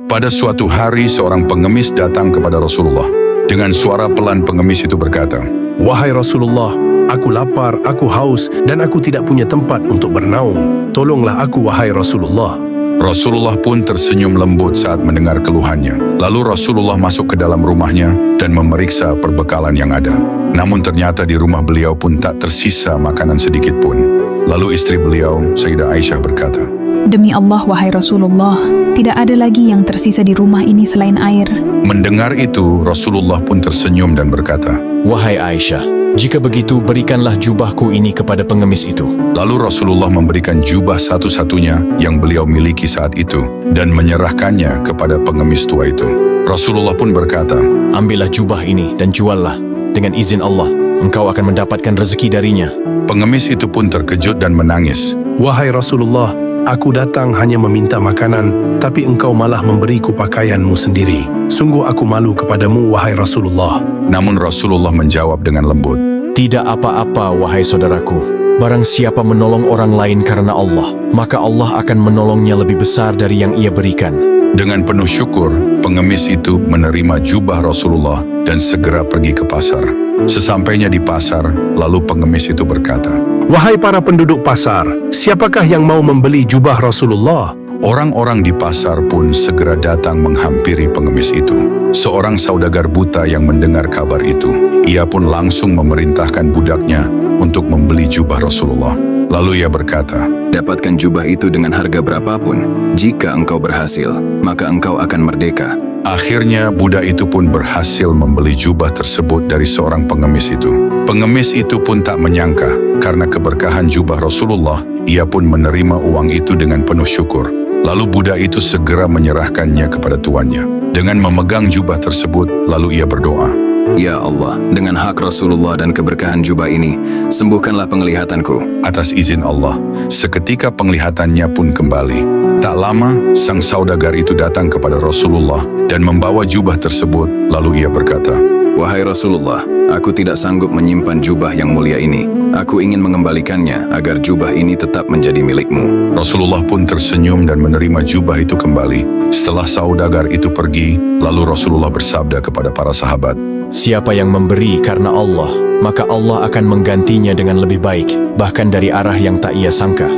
Pada suatu hari seorang pengemis datang kepada Rasulullah. Dengan suara pelan pengemis itu berkata, "Wahai Rasulullah, aku lapar, aku haus, dan aku tidak punya tempat untuk bernaung. Tolonglah aku, wahai Rasulullah." Rasulullah pun tersenyum lembut saat mendengar keluhannya. Lalu Rasulullah masuk ke dalam rumahnya dan memeriksa perbekalan yang ada. Namun ternyata di rumah beliau pun tak tersisa makanan sedikit pun. Lalu istri beliau, Sayyidah Aisyah berkata, "Demi Allah, wahai Rasulullah, tidak ada lagi yang tersisa di rumah ini selain air." Mendengar itu, Rasulullah pun tersenyum dan berkata, "Wahai Aisyah, jika begitu berikanlah jubahku ini kepada pengemis itu." Lalu Rasulullah memberikan jubah satu-satunya yang beliau miliki saat itu dan menyerahkannya kepada pengemis tua itu. Rasulullah pun berkata, "Ambillah jubah ini dan juallah. Dengan izin Allah, engkau akan mendapatkan rezeki darinya." Pengemis itu pun terkejut dan menangis. "Wahai Rasulullah, aku datang hanya meminta makanan, tapi engkau malah memberiku pakaianmu sendiri. Sungguh aku malu kepadamu, wahai Rasulullah." Namun Rasulullah menjawab dengan lembut, "Tidak apa-apa, wahai saudaraku. Barang siapa menolong orang lain karena Allah, maka Allah akan menolongnya lebih besar dari yang ia berikan." Dengan penuh syukur, pengemis itu menerima jubah Rasulullah dan segera pergi ke pasar. Sesampainya di pasar, lalu pengemis itu berkata, "Wahai para penduduk pasar, siapakah yang mau membeli jubah Rasulullah?" Orang-orang di pasar pun segera datang menghampiri pengemis itu. Seorang saudagar buta yang mendengar kabar itu, ia pun langsung memerintahkan budaknya untuk membeli jubah Rasulullah. Lalu ia berkata, "Dapatkan jubah itu dengan harga berapapun. Jika engkau berhasil, maka engkau akan merdeka." Akhirnya budak itu pun berhasil membeli jubah tersebut dari seorang pengemis itu. Pengemis itu pun tak menyangka, karena keberkahan jubah Rasulullah, ia pun menerima uang itu dengan penuh syukur. Lalu budak itu segera menyerahkannya kepada tuannya. Dengan memegang jubah tersebut, lalu ia berdoa, "Ya Allah, dengan hak Rasulullah dan keberkahan jubah ini, sembuhkanlah penglihatanku." Atas izin Allah, seketika penglihatannya pun kembali. Tak lama, sang saudagar itu datang kepada Rasulullah dan membawa jubah tersebut, lalu ia berkata, "Wahai Rasulullah, aku tidak sanggup menyimpan jubah yang mulia ini. Aku ingin mengembalikannya agar jubah ini tetap menjadi milikmu." Rasulullah pun tersenyum dan menerima jubah itu kembali. Setelah saudagar itu pergi, lalu Rasulullah bersabda kepada para sahabat, "Siapa yang memberi karena Allah, maka Allah akan menggantinya dengan lebih baik, bahkan dari arah yang tak ia sangka."